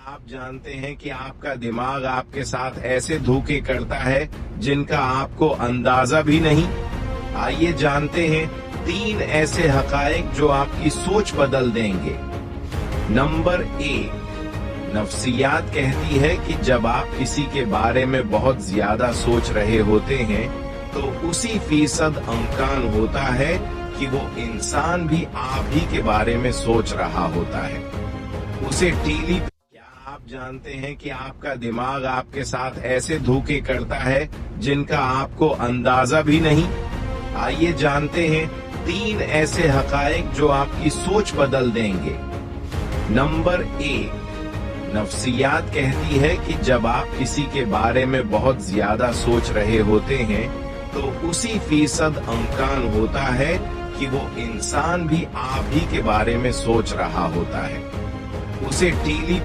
आप जानते हैं कि आपका दिमाग आपके साथ ऐसे धोखे करता है जिनका आपको अंदाजा भी नहीं। आइए जानते हैं 3 ऐसे हकायक जो आपकी सोच बदल देंगे। नंबर 1, नफ्सियात कहती है कि जब आप किसी के बारे में बहुत ज्यादा सोच रहे होते हैं तो उसी फीसद इम्कान होता है कि वो इंसान भी आप ही के बारे में सोच रहा होता है। उसे टीली। क्या आप जानते हैं कि आपका दिमाग आपके साथ ऐसे धोखे करता है जिनका आपको अंदाजा भी नहीं। आइए जानते हैं 3 ऐसे हकायक जो आपकी सोच बदल देंगे। नंबर 1, नफ्सियात कहती है कि जब आप किसी के बारे में बहुत ज्यादा सोच रहे होते हैं तो उसी फीसद इम्कान होता है कि वो इंसान भी आप ही के बारे में सोच रहा होता है। उसे टीली